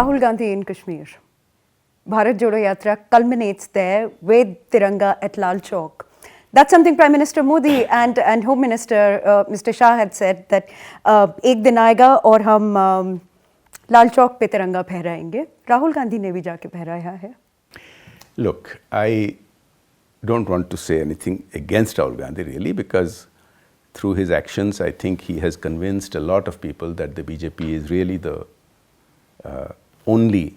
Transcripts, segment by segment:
Rahul Gandhi in Kashmir. Bharat Jodo Yatra culminates there with Tiranga at Lal Chowk. That's something Prime Minister Modi and Home Minister Mr. Shah had said that एक दिन आएगा और हम लाल चौक पे तिरंगा फहराएंगे. Rahul Gandhi ने भी जाके फहराया है. Look, I don't want to say anything against Rahul Gandhi really, because through his actions I think he has convinced a lot of people that the BJP is really the only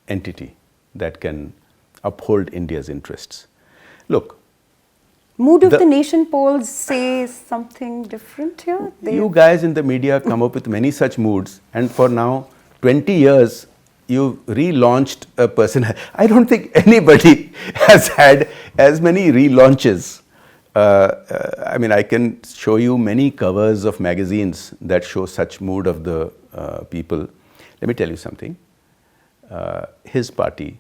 entity that can uphold India's interests. Look, mood of the nation polls say something different here. You guys in the media come up with many such moods, and for now 20 years you relaunched a person. I don't think anybody has had as many relaunches. I mean, I can show you many covers of magazines that show such mood of the people. Let me tell you something. His party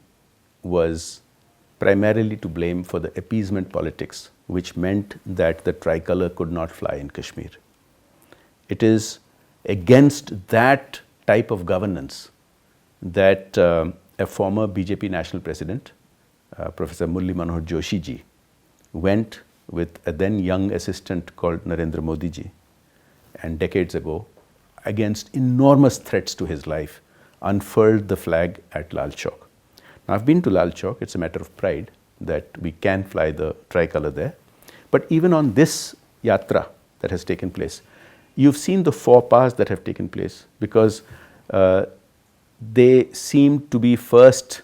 was primarily to blame for the appeasement politics, which meant that the tricolour could not fly in Kashmir. It is against that type of governance that a former BJP national president, Professor Murli Manohar Joshi ji, went with a then young assistant called Narendra Modi ji, and decades ago, against enormous threats to his life, unfurled the flag at Lal Chowk. Now, I've been to Lal Chowk. It's a matter of pride that we can fly the tricolour there. But even on this yatra that has taken place, you've seen the faux pas that have taken place, because they seem to be first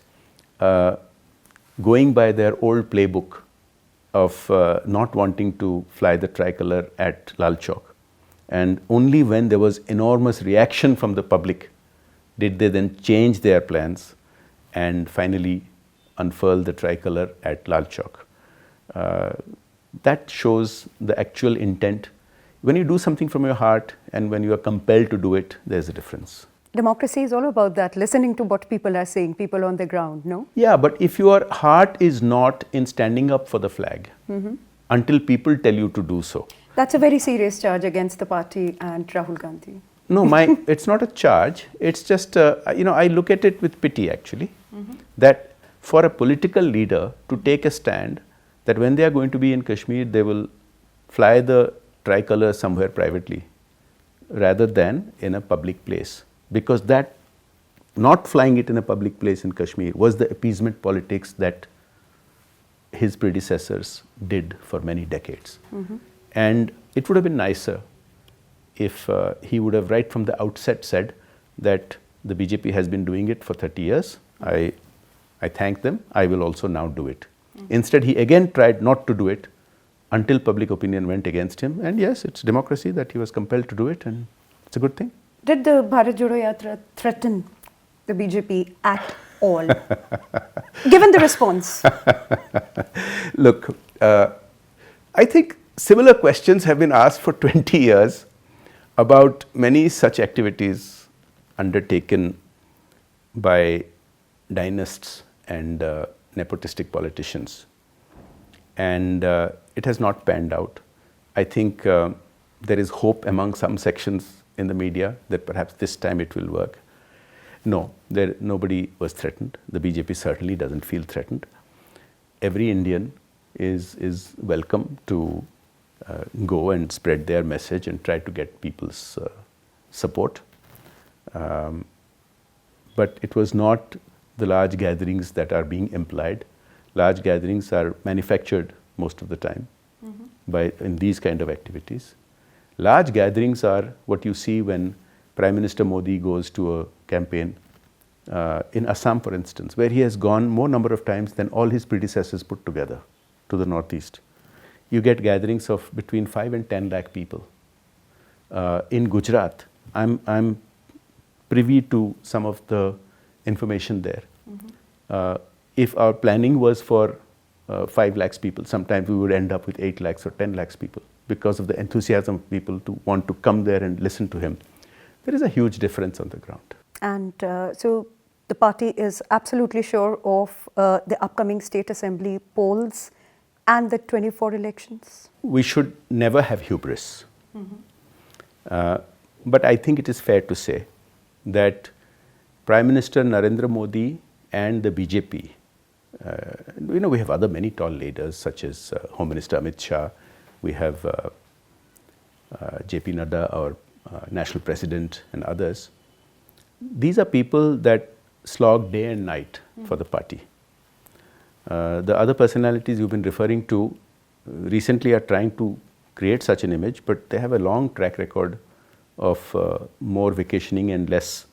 going by their old playbook of not wanting to fly the tricolour at Lal Chowk. And only when there was enormous reaction from the public did they then change their plans and finally unfurl the tricolour at Lal Chowk. That shows the actual intent. When you do something from your heart and when you are compelled to do it, there's a difference. Democracy is all about that, listening to what people are saying, people on the ground, no? Yeah, but if your heart is not in standing up for the flag until people tell you to do so. That's a very serious charge against the party and Rahul Gandhi. No, it's not a charge. It's just, I look at it with pity actually, that for a political leader to take a stand that when they are going to be in Kashmir, they will fly the tricolour somewhere privately rather than in a public place. Because that not flying it in a public place in Kashmir was the appeasement politics that his predecessors did for many decades. And it would have been nicer if he would have right from the outset said that the BJP has been doing it for 30 years. I thank them. I will also now do it. Instead, he again tried not to do it until public opinion went against him. And yes, it's democracy that he was compelled to do it, and it's a good thing. Did the Bharat Jodo Yatra threaten the BJP at all, given the response? Look, I think similar questions have been asked for 20 years about many such activities undertaken by dynasts and nepotistic politicians. And it has not panned out. I think there is hope among some sections in the media that perhaps this time it will work. No, nobody was threatened. The BJP certainly doesn't feel threatened. Every Indian is welcome to go and spread their message and try to get people's support. But it was not the large gatherings that are being implied. Large gatherings are manufactured most of the time in these kind of activities. Large gatherings are what you see when Prime Minister Modi goes to a campaign in Assam, for instance, where he has gone more number of times than all his predecessors put together to the northeast. You get gatherings of between 5 and 10 lakh people. In Gujarat, I'm privy to some of the information there. If our planning was for 5 lakhs people, sometimes we would end up with 8 lakhs or 10 lakhs people because of the enthusiasm of people to want to come there and listen to him. There is a huge difference on the ground. And so the party is absolutely sure of the upcoming state assembly polls and the 24 elections? We should never have hubris. But I think it is fair to say that Prime Minister Narendra Modi and the BJP, we have other many tall leaders such as Home Minister Amit Shah, we have JP Nadda, our national president, and others. These are people that slog day and night for the party. The other personalities you've been referring to recently are trying to create such an image, but they have a long track record of more vacationing and less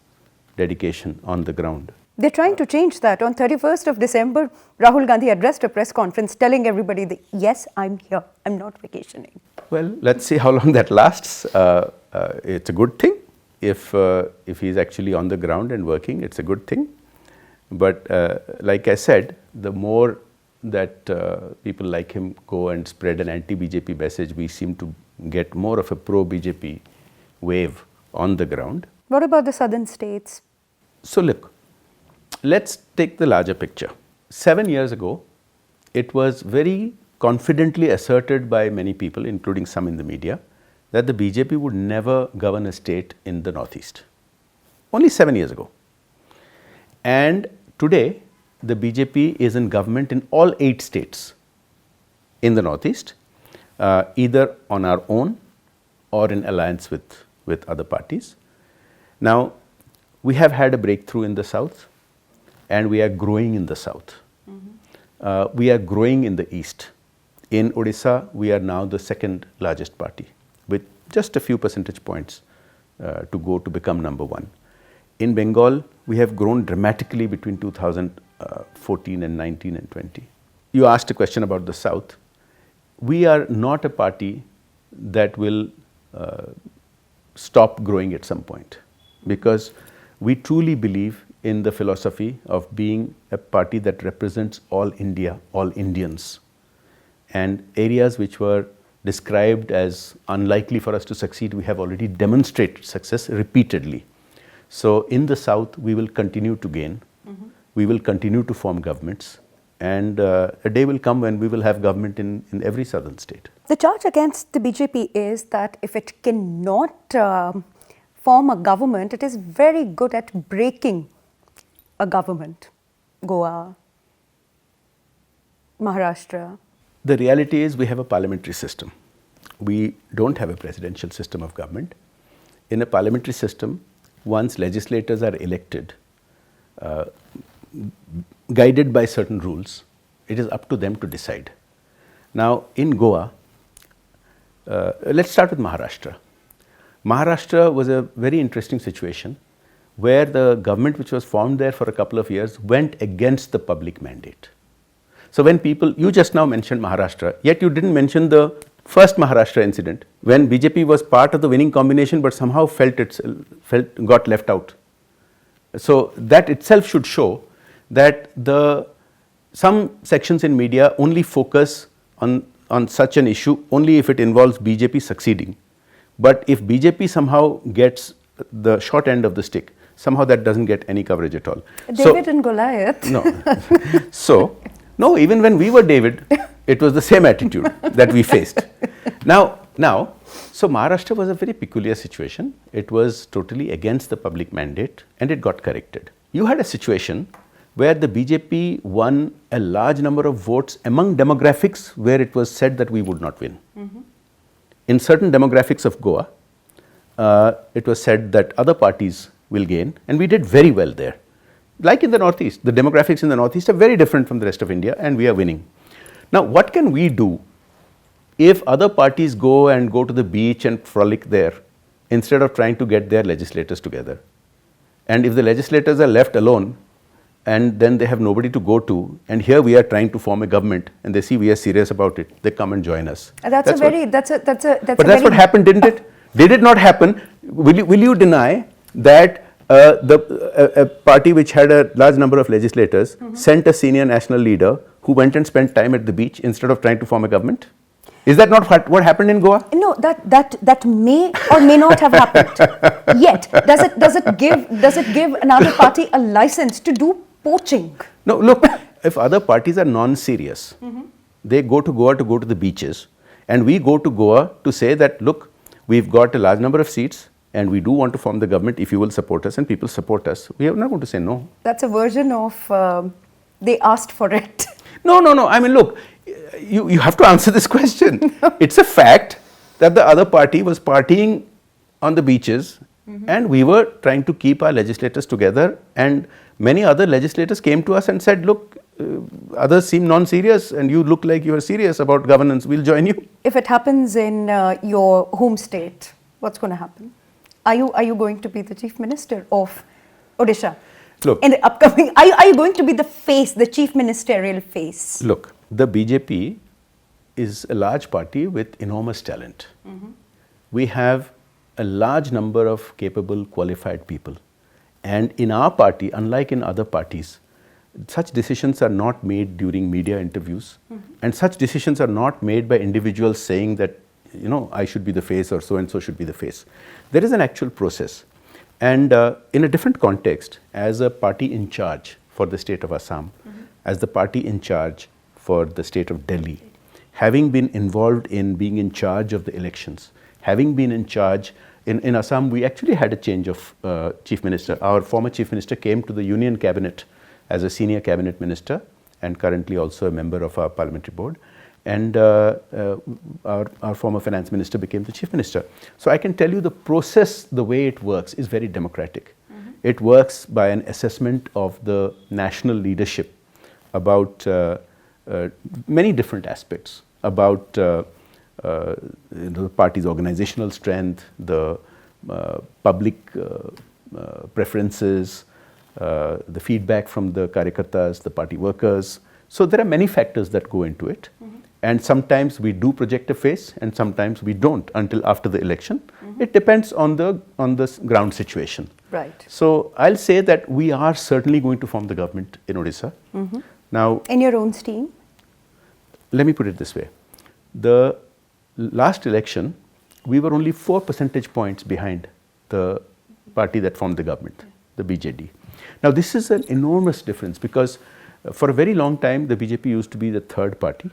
dedication on the ground. They're trying to change that. On 31st of December, Rahul Gandhi addressed a press conference telling everybody that, yes, I'm here, I'm not vacationing. Well, let's see how long that lasts. It's a good thing. If he's actually on the ground and working, it's a good thing. But like I said, the more that people like him go and spread an anti-BJP message, we seem to get more of a pro-BJP wave on the ground. What about the southern states? So look, let's take the larger picture. 7 years ago, it was very confidently asserted by many people, including some in the media, that the BJP would never govern a state in the Northeast. Only 7 years ago. And today, the BJP is in government in all 8 states in the Northeast, either on our own or in alliance with other parties. Now, we have had a breakthrough in the South, and we are growing in the South. We are growing in the East. In Odisha, we are now the second largest party, with just a few percentage points to go to become number 1. In Bengal, we have grown dramatically between 2014 and 19 and 20. You asked a question about the South. We are not a party that will stop growing at some point, because we truly believe in the philosophy of being a party that represents all India, all Indians. And areas which were described as unlikely for us to succeed, we have already demonstrated success repeatedly. So in the South, we will continue to gain. We will continue to form governments. And a day will come when we will have government in every southern state. The charge against the BJP is that if it cannot form a government, it is very good at breaking a government. Goa, Maharashtra. The reality is we have a parliamentary system. We don't have a presidential system of government. In a parliamentary system, once legislators are elected, guided by certain rules, it is up to them to decide. Now, in Goa, let's start with Maharashtra. Maharashtra was a very interesting situation where the government which was formed there for a couple of years went against the public mandate. So when people, you just now mentioned Maharashtra, yet you didn't mention the first Maharashtra incident when BJP was part of the winning combination but somehow got left out. So that itself should show that some sections in media only focus on such an issue only if it involves BJP succeeding. But if BJP somehow gets the short end of the stick, somehow that doesn't get any coverage at all. David and Goliath. No. No, even when we were David, it was the same attitude that we faced. Now, so Maharashtra was a very peculiar situation. It was totally against the public mandate and it got corrected. You had a situation where the BJP won a large number of votes among demographics where it was said that we would not win. In certain demographics of Goa, it was said that other parties will gain, and we did very well there. Like in the Northeast, the demographics in the Northeast are very different from the rest of India, and we are winning. Now, what can we do if other parties go to the beach and frolic there instead of trying to get their legislators together? And if the legislators are left alone and then they have nobody to go to, and here we are trying to form a government and they see we are serious about it, they come and join us. That's what happened, didn't it? Did it not happen? Will you deny that a party which had a large number of legislators sent a senior national leader who went and spent time at the beach instead of trying to form a government? Is that not what happened in Goa? No, that may or may not have happened. Yet, does it give another party a license to do poaching? No, look, if other parties are non-serious, they go to Goa to the beaches, and we go to Goa to say that, look, we've got a large number of seats, and we do want to form the government if you will support us and people support us, we are not going to say no. That's a version of they asked for it. No. I mean, look, you have to answer this question. It's a fact that the other party was partying on the beaches, and we were trying to keep our legislators together, and many other legislators came to us and said, look, others seem non-serious and you look like you are serious about governance, we'll join you. If it happens in your home state, what's going to happen? Are you going to be the chief minister of Odisha? Look, in the upcoming, are you going to be the face, the chief ministerial face? Look, the BJP is a large party with enormous talent. We have a large number of capable, qualified people. And in our party, unlike in other parties, such decisions are not made during media interviews. And such decisions are not made by individuals saying that, you know, I should be the face or so and so should be the face. There is an actual process. And in a different context, as a party in charge for the state of Assam, as the party in charge for the state of Delhi, having been involved in being in charge of the elections, having been in charge, in Assam, we actually had a change of chief minister. Our former chief minister came to the union cabinet as a senior cabinet minister and currently also a member of our parliamentary board. And our former finance minister became the chief minister. So I can tell you the process, the way it works is very democratic. It works by an assessment of the national leadership about many different aspects, about the party's organizational strength, the public preferences, the feedback from the karyakartas, the party workers. So there are many factors that go into it. And sometimes we do project a face and sometimes we don't until after the election. It depends on the ground situation. Right. So I'll say that we are certainly going to form the government in Odisha. Now, in your own steam? Let me put it this way. The last election, we were only 4 percentage points behind the party that formed the government, the BJP. Now this is an enormous difference because for a very long time the BJP used to be the third party.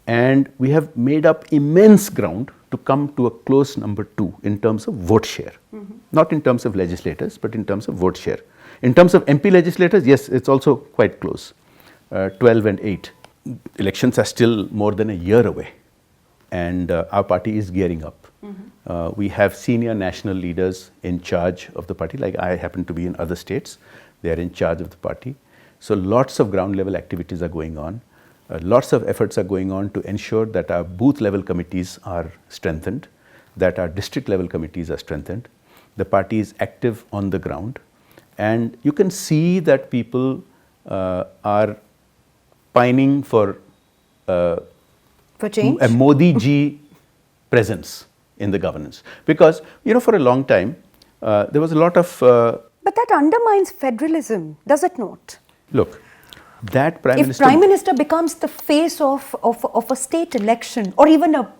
And we have made up immense ground to come to a close number 2 in terms of vote share. Not in terms of legislators, but in terms of vote share. In terms of MP legislators, yes, it's also quite close, 12 and 8. Elections are still more than a year away, and our party is gearing up. We have senior national leaders in charge of the party, like I happen to be in other states. They are in charge of the party. So lots of ground level activities are going on. Lots of efforts are going on to ensure that our booth level committees are strengthened, that our district level committees are strengthened. The party is active on the ground, and you can see that people are pining for change? A Modi ji presence in the governance. Because, you know, for a long time, there was a lot of... but that undermines federalism, does it not? Look, that Prime If Minister... Prime Minister becomes the face of a state election or even a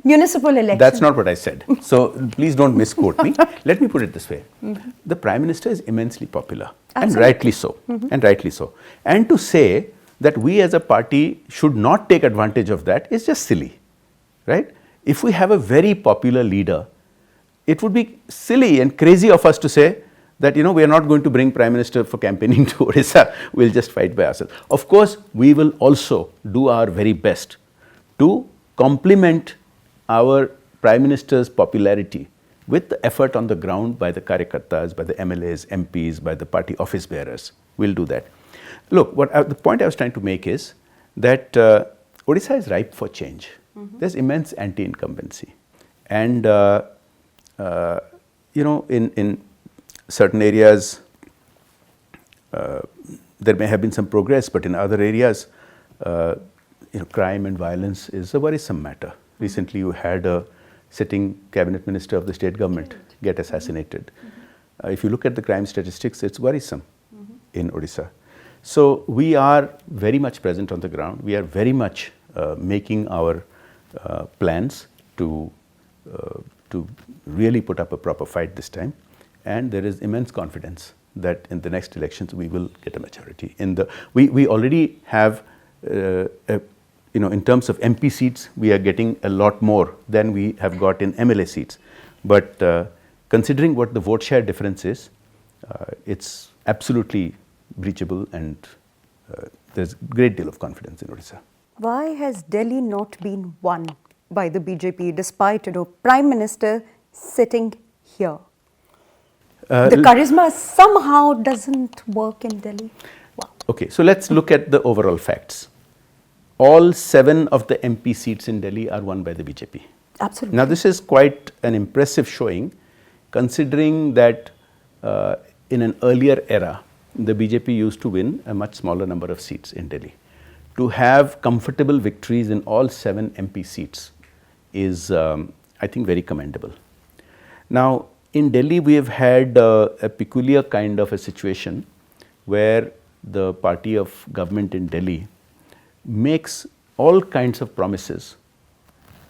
municipal election... That's not what I said. So please don't misquote me. Let me put it this way. The Prime Minister is immensely popular. Absolutely. And rightly so. And rightly so. And to say that we as a party should not take advantage of that is just silly. Right? If we have a very popular leader, it would be silly and crazy of us to say that, you know, we are not going to bring Prime Minister for campaigning to Odisha, we'll just fight by ourselves. Of course, we will also do our very best to complement our Prime Minister's popularity with the effort on the ground by the karyakartas, by the MLAs, MPs, by the party office bearers. We'll do that. Look, the point I was trying to make is that Odisha is ripe for change. There's immense anti-incumbency. And, you know, in certain areas, there may have been some progress, but in other areas, you know, crime and violence is a worrisome matter. Recently, you had a sitting cabinet minister of the state government get assassinated. If you look at the crime statistics, it's worrisome in Odisha. So we are very much present on the ground. We are very much making our plans to really put up a proper fight this time. And there is immense confidence that in the next elections we will get a majority. We already have, you know, in terms of MP seats, we are getting a lot more than we have got in MLA seats. But considering what the vote share difference is, it's absolutely breachable, and there's a great deal of confidence in Odisha. Why has Delhi not been won by the BJP despite, Prime Minister sitting here? The charisma somehow doesn't work in Delhi. Wow. Okay, so let's look at the overall facts. All 7 of the MP seats in Delhi are won by the BJP. Absolutely. Now, this is quite an impressive showing, considering that in an earlier era, the BJP used to win a much smaller number of seats in Delhi. To have comfortable victories in all 7 MP seats is, I think, very commendable. Now, in Delhi, we have had a peculiar kind of a situation where the party of government in Delhi makes all kinds of promises,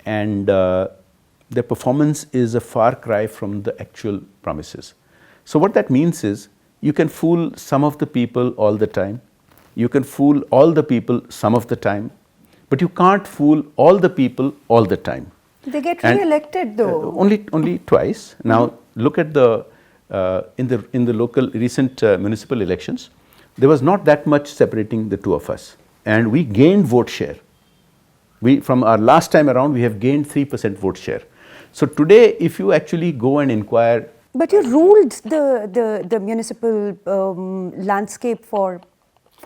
and their performance is a far cry from the actual promises. So what that means is, you can fool some of the people all the time, you can fool all the people some of the time, but you can't fool all the people all the time. They get re-elected though. Only twice. Now look at the in the local recent municipal elections, there was not that much separating the two of us, and we gained vote share. From our last time around, we have gained 3% vote share. So today, if you actually go and inquire. But you ruled the municipal landscape for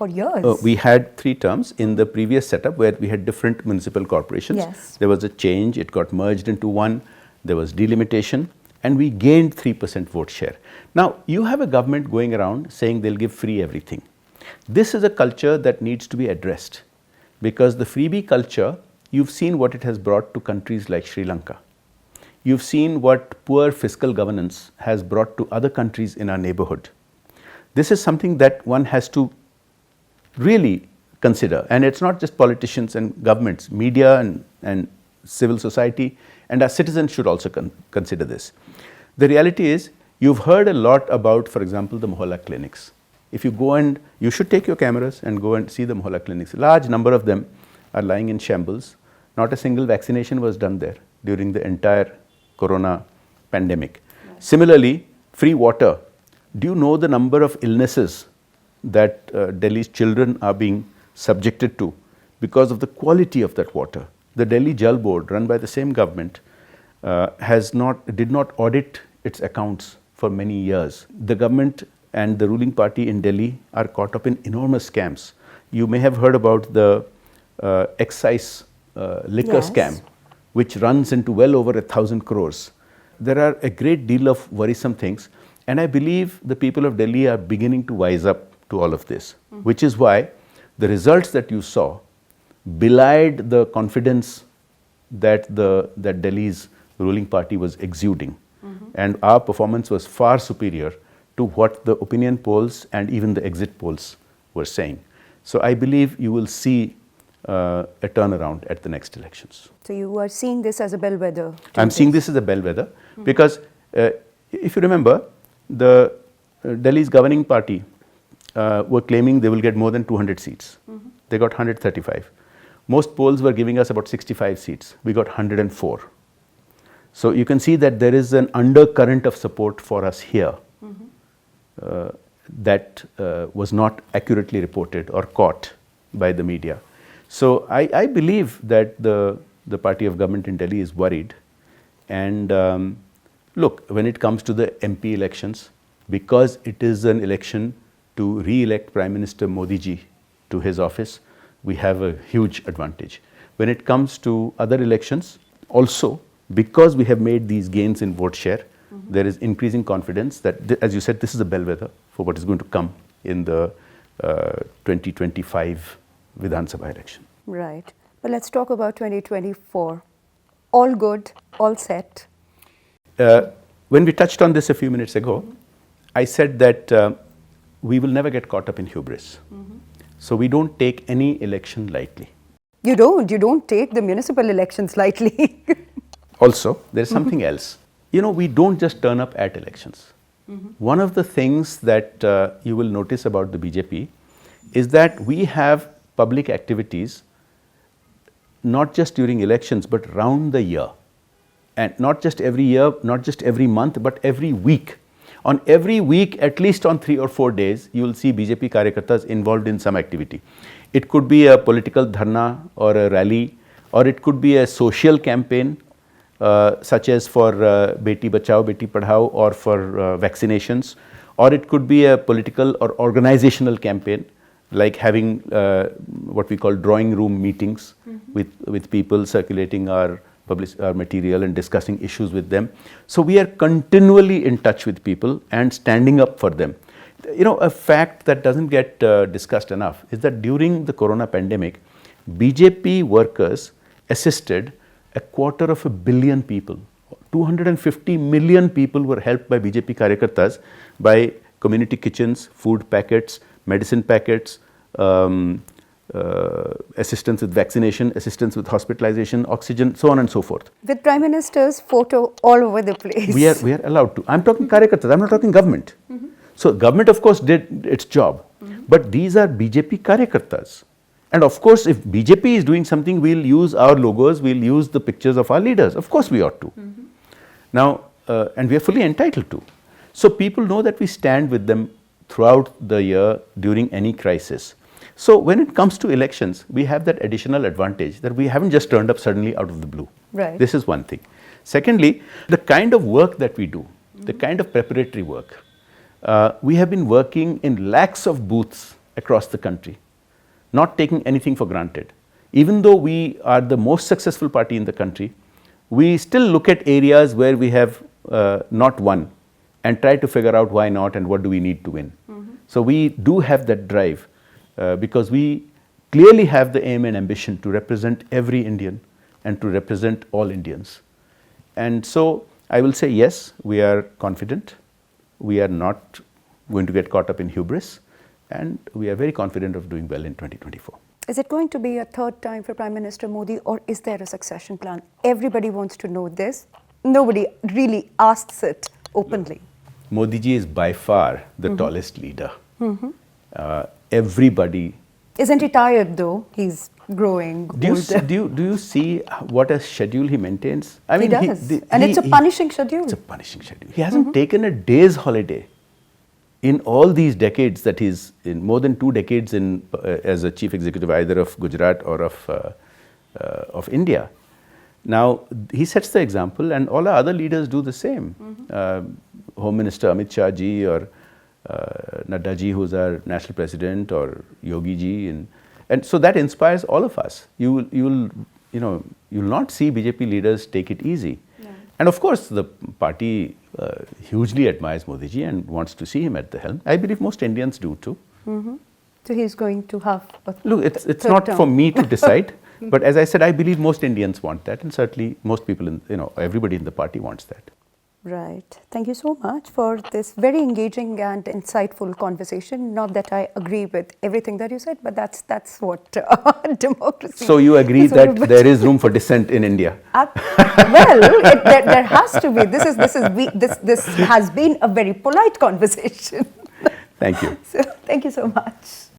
years. We had 3 terms in the previous setup where we had different municipal corporations. Yes. There was a change, it got merged into one, there was delimitation, and we gained 3% vote share. Now, you have a government going around saying they'll give free everything. This is a culture that needs to be addressed, because the freebie culture, you've seen what it has brought to countries like Sri Lanka. You've seen what poor fiscal governance has brought to other countries in our neighborhood. This is something that one has to really consider, and it's not just politicians and governments, media and civil society, and our citizens should also consider this. The reality is, you've heard a lot about, for example, the Mohalla clinics. If you go and, you should take your cameras and go and see the Mohalla clinics. A large number of them are lying in shambles. Not a single vaccination was done there during the entire corona pandemic. Right. Similarly, free water. Do you know the number of illnesses that Delhi's children are being subjected to because of the quality of that water? The Delhi Jal Board, run by the same government, did not audit its accounts for many years. The government and the ruling party in Delhi are caught up in enormous scams. You may have heard about the excise liquor scam, which runs into well over 1,000 crores. There are a great deal of worrisome things, and I believe the people of Delhi are beginning to wise up to all of this, which is why the results that you saw belied the confidence that Delhi's ruling party was exuding. And our performance was far superior to what the opinion polls and even the exit polls were saying. So I believe you will see a turnaround at the next elections. So you are seeing this as a bellwether? I'm seeing this as a bellwether because if you remember, the Delhi's governing party were claiming they will get more than 200 seats. They got 135. Most polls were giving us about 65 seats. We got 104. So you can see that there is an undercurrent of support for us here that was not accurately reported or caught by the media. So I believe that the party of government in Delhi is worried. And look, when it comes to the MP elections, because it is an election to re-elect Prime Minister Modi ji to his office, we have a huge advantage. When it comes to other elections, also because we have made these gains in vote share, there is increasing confidence that, as you said, this is a bellwether for what is going to come in the 2025 Vidhan Sabha election. Right. But let's talk about 2024. All good, all set. When we touched on this a few minutes ago, I said that we will never get caught up in hubris. So we don't take any election lightly. You don't take the municipal elections lightly. Also, there's something else. You know, we don't just turn up at elections. One of the things that you will notice about the BJP is that we have public activities not just during elections but round the year. and not just every year, not just every month, but every week. On every week, at least on 3 or 4 days, you will see BJP Karyakartas involved in some activity. It could be a political dharna or a rally, or it could be a social campaign, such as for Beti Bachao, Beti Padhao, or for vaccinations, or it could be a political or organizational campaign, like having what we call drawing room meetings with people, circulating our material and discussing issues with them. So we are continually in touch with people and standing up for them. You know, a fact that doesn't get discussed enough is that during the corona pandemic, BJP workers assisted 250 million people. 250 million people were helped by BJP Karyakartas by community kitchens, food packets, medicine packets, assistance with vaccination, assistance with hospitalization, oxygen, so on and so forth. With Prime Minister's photo all over the place. We are allowed to. I'm talking Karyakartas, I'm not talking government. So government of course did its job, but these are BJP Karyakartas. And of course if BJP is doing something, we'll use our logos, we'll use the pictures of our leaders. Of course we ought to. Now, and we are fully entitled to. So people know that we stand with them throughout the year during any crisis. So when it comes to elections, we have that additional advantage that we haven't just turned up suddenly out of the blue. Right. This is one thing. Secondly, the kind of work that we do, the kind of preparatory work, we have been working in lakhs of booths across the country, not taking anything for granted. Even though we are the most successful party in the country, we still look at areas where we have not won and try to figure out why not and what do we need to win. So we do have that drive because we clearly have the aim and ambition to represent every Indian and to represent all Indians. And so I will say yes, we are confident. We are not going to get caught up in hubris, and we are very confident of doing well in 2024. Is it going to be a third time for Prime Minister Modi, or is there a succession plan? Everybody wants to know this. Nobody really asks it openly. Modi ji is by far the tallest leader. Everybody. Isn't he tired though? He's growing older. Do you see what a schedule he maintains? I He does. It's a punishing schedule. It's a punishing schedule. He hasn't taken a day's holiday in all these decades that he's in, more than 2 decades in as a chief executive either of Gujarat or of India. Now he sets the example, and all our other leaders do the same. Home Minister Amit Shah ji, or Nadda ji, who's our national president, or Yogi ji, and so that inspires all of us. You'll not see BJP leaders take it easy. Yeah. And of course the party hugely admires Modi ji and wants to see him at the helm. I believe most Indians do too. So he's going to have a Look, it's not for me to decide, but as I said, I believe most Indians want that, and certainly most people everybody in the party wants that. Right. Thank you so much for this very engaging and insightful conversation. Not that I agree with everything that you said, but that's what democracy. So you agree that there is room for dissent in India? Well, there has to be. This has been a very polite conversation. Thank you. So thank you so much.